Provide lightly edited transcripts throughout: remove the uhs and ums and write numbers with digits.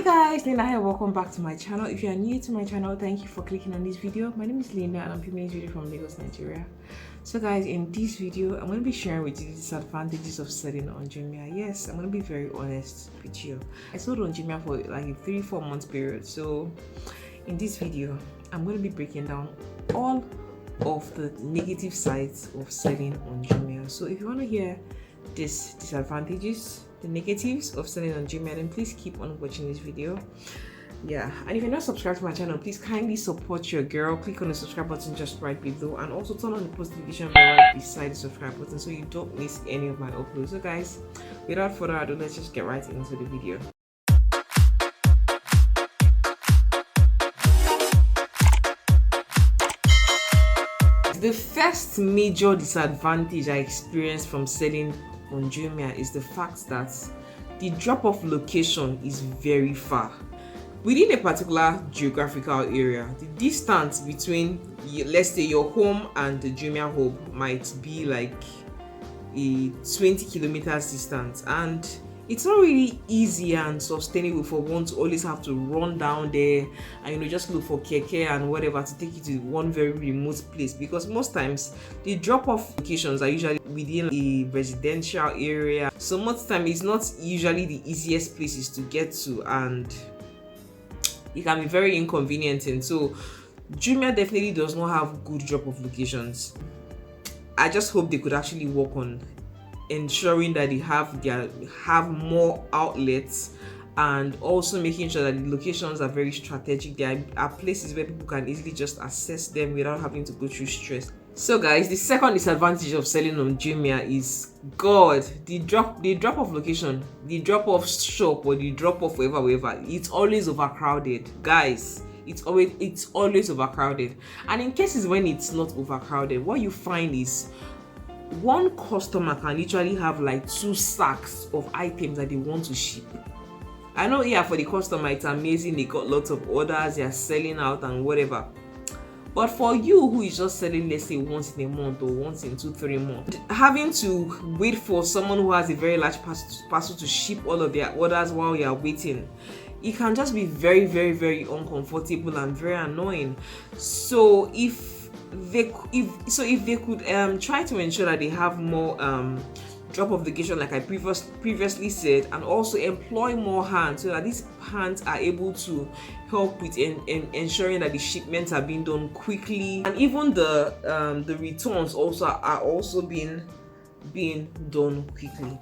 Guys, Linda here. Welcome back to my channel. If you are new to my channel, thank you for clicking on this video. My name is Linda and I'm filming this video from Lagos, Nigeria. So guys, in this video I'm going to be sharing with you the disadvantages of selling on Jumia. Yes, I'm going to be very honest with you. I sold on Jumia for like a 3-4 month period. So in this video I'm going to be breaking down all of the negative sides of selling on Jumia. So if you want to hear these disadvantages, the negatives of selling on Jumia, then please keep on watching this video. Yeah, and if you're not subscribed to my channel, please kindly support your girl. Click on the subscribe button just right below, and also turn on the post notification bell right beside the subscribe button so you don't miss any of my uploads. So guys, without further ado, let's just get right into the video. The first major disadvantage I experienced from selling on Jumia is the fact that the drop-off location is very far. Within a particular geographical area, the distance between, let's say, your home and the Jumia hub might be like a 20 kilometers distance, and it's not really easy and sustainable for one to always have to run down there and just look for keke and whatever to take you to one very remote place, because most times the drop-off locations are usually within a residential area, so most time it's not usually the easiest places to get to, and it can be very inconvenieting. So Jumia definitely does not have good drop-off locations. I just hope they could actually work on ensuring that they have more outlets, and also making sure that the locations are very strategic. There are places where people can easily just access them without having to go through stress. So guys, the second disadvantage of selling on Jumia is the drop-off location, the drop-off shop, or the drop-off wherever. It's always overcrowded, guys. It's always overcrowded. And in cases when it's not overcrowded, what you find is one customer can literally have like 2 sacks of items that they want to ship. I know, yeah, for the customer it's amazing, they got lots of orders, they are selling out and whatever. But for you who is just selling, let's say, once in a month or once in 2-3 months, having to wait for someone who has a very large parcel to ship all of their orders while you are waiting, it can just be very, very, very uncomfortable and very annoying. So if they could try to ensure that they have more drop-off location, like I previously said, and also employ more hands so that these hands are able to help with ensuring that the shipments are being done quickly, and even the returns are also being done quickly.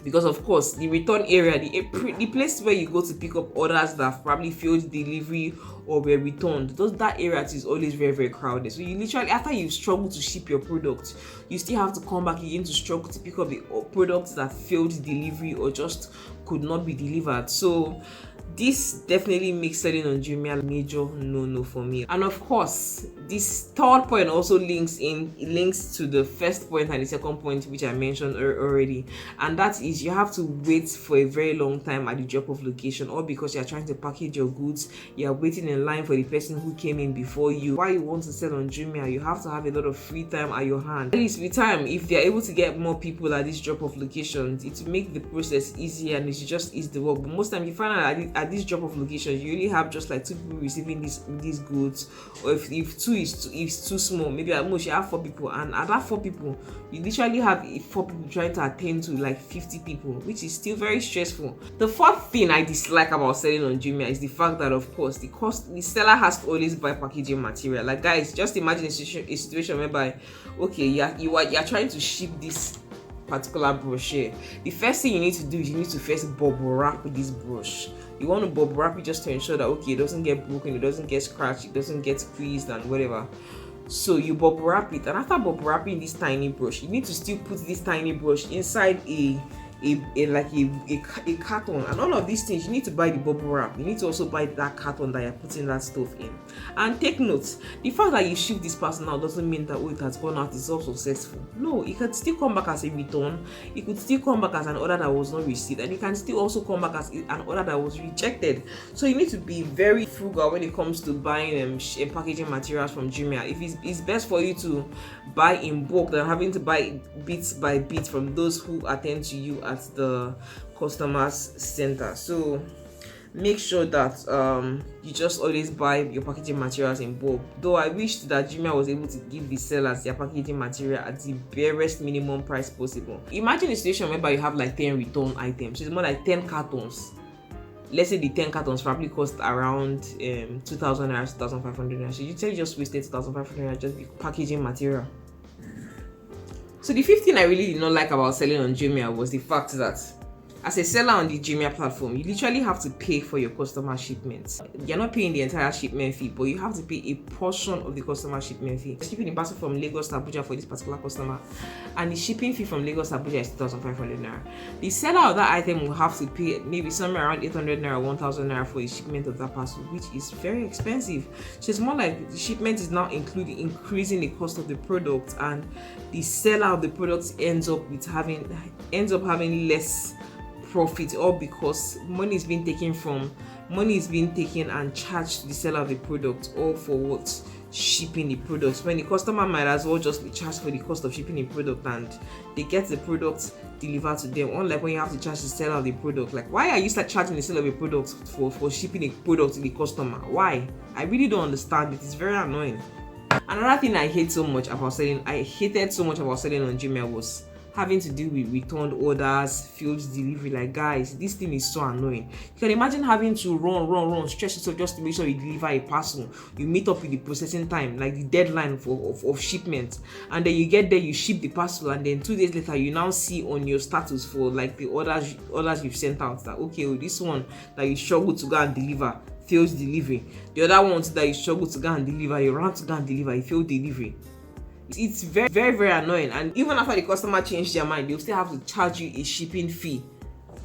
Because of course the return area, the place where you go to pick up orders that have probably failed delivery or were returned, that area is always very, very crowded. So you literally, after you struggle to ship your product, you still have to come back again to struggle to pick up the products that failed delivery or just could not be delivered. So this definitely makes selling on Jumia a major no for me. And of course, this third point also links to the first point and the second point, which I mentioned already, and that is you have to wait for a very long time at the drop-off location, or because you are trying to package your goods, you are waiting in line for the person who came in before you. Why you want to sell on Jumia, you have to have a lot of free time at your hand. At least with time, if they are able to get more people at these drop-off locations, it will make the process easier and it should just ease the work. But most time you find out at these drop-off locations, you really have just like 2 people receiving these goods, or if 2 is too small, maybe at most you have 4 people, and at that 4 people you literally have 4 people trying to attend to like 50 people, which is still very stressful. The fourth thing I dislike about selling on Jumia is the fact that, of course, the seller has to always buy packaging material. Like guys, just imagine a situation whereby, okay, you're trying to ship this particular brochure. The first thing you need to do is you need to first bubble wrap this brush. You want to bubble wrap it just to ensure that, okay, it doesn't get broken, it doesn't get scratched, it doesn't get squeezed and whatever. So you bubble wrap it, and after bubble wrapping this tiny brush, you need to still put this tiny brush inside a carton, and all of these things you need to buy the bubble wrap. You need to also buy that carton that you're putting that stuff in. And take note, the fact that you ship this parcel out doesn't mean that it has gone out, it's all successful. No, it can still come back as a return, it could still come back as an order that was not received, and it can still also come back as an order that was rejected. So you need to be very frugal when it comes to buying packaging materials from Jumia. If it's best for you to buy in bulk than having to buy bit by bit from those who attend to you at the customers center. So make sure that you just always buy your packaging materials in bulk. Though I wish that Jumia was able to give the sellers their packaging material at the barest minimum price possible. Imagine a situation whereby you have like 10 return items, so it's more like 10 cartons. Let's say the 10 cartons probably cost around 2,000 naira, 2,500 naira. So you tell you just wasted 2,500 naira just the packaging material. So the fifth thing I really did not like about selling on Jumia was the fact that as a seller on the Jumia platform, you literally have to pay for your customer shipments. You're not paying the entire shipment fee, but you have to pay a portion of the customer shipment fee. Shipping a parcel from Lagos to Abuja for this particular customer, and the shipping fee from Lagos to Abuja is 2,500 naira. The seller of that item will have to pay maybe somewhere around 800 naira, 1,000 naira for the shipment of that parcel, which is very expensive. So it's more like the shipment is now increasing the cost of the product, and the seller of the product ends up having less profit, all because money is being taken and charged to the seller of the product, all for what? Shipping the product, when the customer might as well just be charged for the cost of shipping the product and they get the product delivered to them. Unlike when you have to charge the seller of the product. Like, why are you charging the seller of a product for shipping a product to the customer? Why? I really don't understand it. It's very annoying. Another thing I hated so much about selling on Jumia was having to deal with returned orders, failed delivery. Like, guys, this thing is so annoying. You can imagine having to run, stress yourself just to make sure you deliver a parcel. You meet up with the processing time, like the deadline of shipment, and then you get there, you ship the parcel, and then 2 days later you now see on your status for like the orders you've sent out that, okay, this one that you struggle to go and deliver fails delivery. The other ones that you struggle to go and deliver, you run to go and deliver, you fail delivery. It's very, very, very annoying. And even after the customer changed their mind, they'll still have to charge you a shipping fee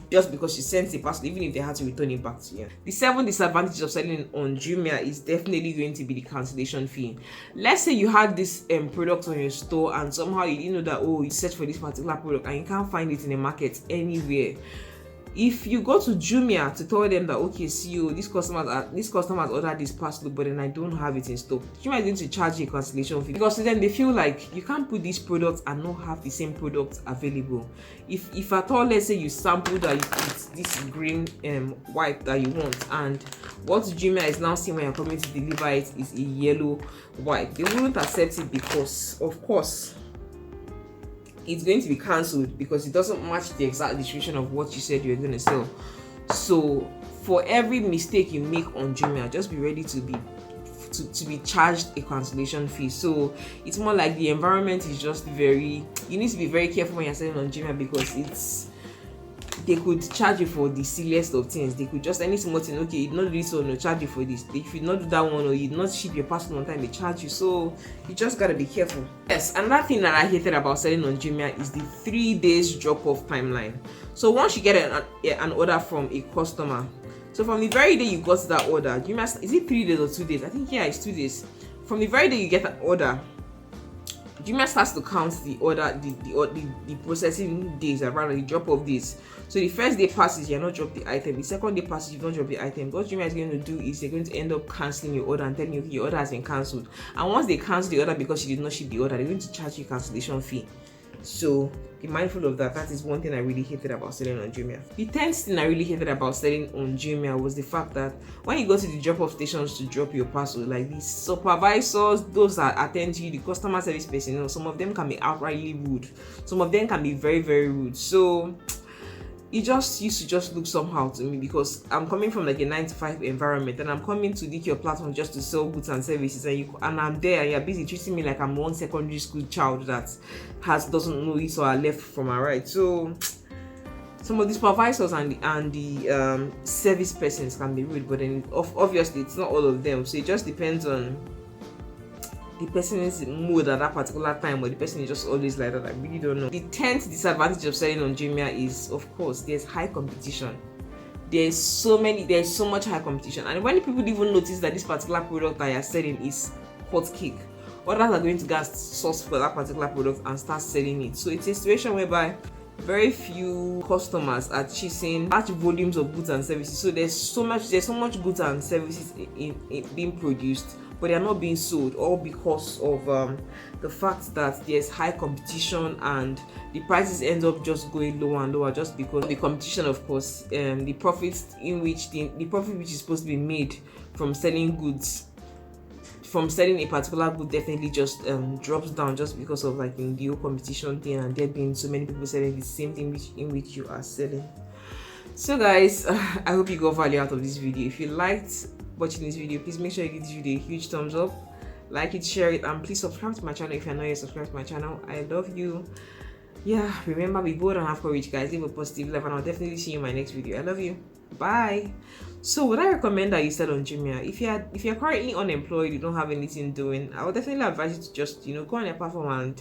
just because you sent the parcel, even if they had to return it back to you. The 7th disadvantage of selling on Jumia is definitely going to be the cancellation fee. Let's say you had this product on your store and somehow you didn't know that, you searched for this particular product and you can't find it in the market anywhere. If you go to Jumia to tell them that, okay, CEO, this customer has ordered this parcel, but then I don't have it in stock, Jumia is going to charge you a cancellation fee, because to them they feel like you can't put this product and not have the same product available. If at all, let's say you sample that it's this green white that you want, and what Jumia is now seeing when you're coming to deliver it is a yellow white, they wouldn't accept it because, of course, it's going to be cancelled because it doesn't match the exact description of what you said you're going to sell. So for every mistake you make on Jumia, just be ready to be charged a cancellation fee. So it's more like the environment is just you need to be very careful when you're selling on Jumia, because they could charge you for the silliest of things. They could just, any small thing, okay, you not do this one, no, charge you for this. If you not do that one, or you not ship your parcel on time, they charge you. So you just gotta be careful. Yes, another thing that I hated about selling on Jumia is the 3 days drop-off timeline. So once you get an order from a customer, so from the very day you got that order, Jumia, is it 3 days or 2 days? I think, yeah, it's 2 days. From the very day you get an order, Jumia starts to count the order, the processing days around the drop-off days. So the first day passes, you're not drop the item. The second day passes, you don't drop the item. What Jumia is going to do is they're going to end up cancelling your order and telling you, okay, your order has been cancelled. And once they cancel the order because you did not ship the order, they're going to charge you a cancellation fee. So be mindful of that. That is one thing I really hated about selling on Jumia. The 10th thing I really hated about selling on Jumia was the fact that when you go to the drop-off stations to drop your parcel, like the supervisors, those that attend to you, the customer service personnel, some of them can be outrightly rude. Some of them can be very, very rude. So it just used to just look somehow to me, because I'm coming from like a 9-to-5 environment and I'm coming to your platform just to sell goods and services, and I'm there and you're busy treating me like I'm one secondary school child that doesn't know it or are left from my right. So some of the supervisors and the service persons can be rude, but then obviously it's not all of them. So it just depends on the person's mood at that particular time, or the person is just always like that. I really don't know. The 10th disadvantage of selling on Jumia is, of course, there's high competition. There's so much high competition, and when people even notice that this particular product that you're selling is hot cake, others are going to go source for that particular product and start selling it. So it's a situation whereby very few customers are chasing large volumes of goods and services. So there's so much goods and services in being produced, but they are not being sold, all because of the fact that there's high competition and the prices end up just going lower and lower, just because the competition, of course. The profits in which the profit which is supposed to be made from selling goods, from selling a particular good, definitely just drops down, just because of like the whole competition thing, and there being so many people selling the same thing in which you are selling. So guys, I hope you got value out of this video. If you liked watching this video, please make sure you give this video a huge thumbs up, like it, share it, and please subscribe to my channel if you're not yet subscribed to my channel. I love you. Yeah, remember, be bold and have courage, guys. Live a positive life, and I'll definitely see you in my next video. I love you. Bye. So would I recommend that you sell on Jumia? If you're currently unemployed, you don't have anything doing, I would definitely advise you to just go on their platform and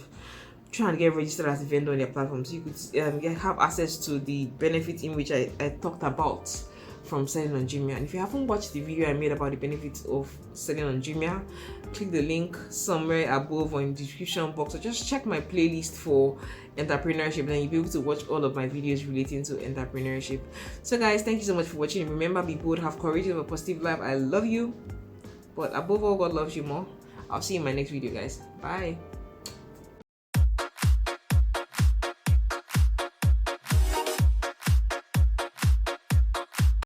try and get registered as a vendor on their platform, so you could have access to the benefits in which I talked about from selling on Jumia. And if you haven't watched the video I made about the benefits of selling on Jumia, click the link somewhere above or in the description box, or just check my playlist for entrepreneurship, and then you'll be able to watch all of my videos relating to entrepreneurship. So guys, thank you so much for watching. Remember, be bold, have courage, live a positive life. I love you, but above all, God loves you more. I'll see you in my next video, guys. Bye.